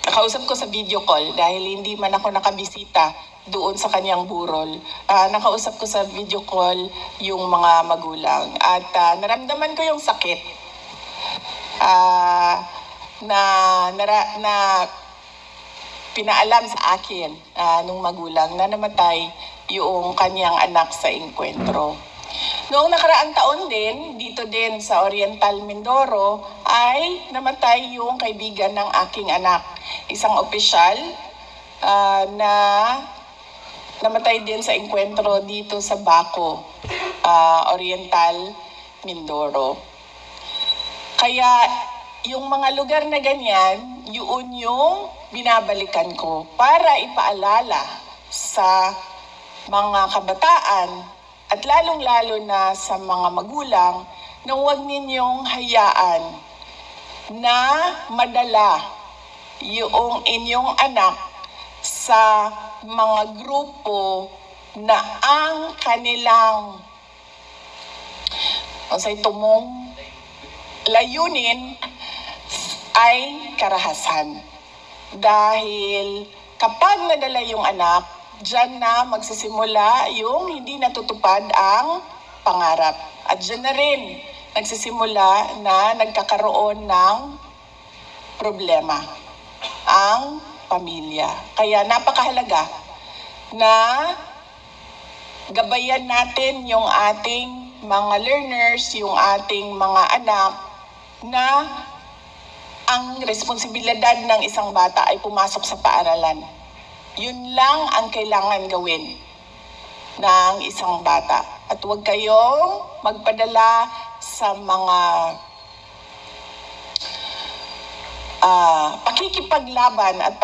nakausap ko sa video call dahil hindi man ako nakabisita doon sa kanyang burol. Nakausap ko sa video call yung mga magulang at naramdaman ko yung sakit na pinaalam sa akin nung magulang na namatay yung kanyang anak sa engkwentro. Noong nakaraang taon din, dito din sa Oriental Mindoro, ay namatay yung kaibigan ng aking anak. Isang opisyal na namatay din sa engkwentro dito sa Baco, Oriental Mindoro. Kaya yung mga lugar na ganyan, yun yung binabalikan ko para ipaalala sa mga kabataan at lalong-lalo na sa mga magulang na huwag ninyong hayaan na madala yung inyong anak sa mga grupo na ang kanilang tumong layunin ay karahasan. Dahil kapag nadala yung anak, diyan na magsisimula yung hindi natutupad ang pangarap. At diyan na rin nagsisimula na nagkakaroon ng problema ang pamilya. Kaya napakahalaga na gabayan natin yung ating mga learners, yung ating mga anak na ang responsibilidad ng isang bata ay pumasok sa paaralan. Yun lang ang kailangan gawin ng isang bata. At huwag kayong magpadala sa mga pakikipaglaban at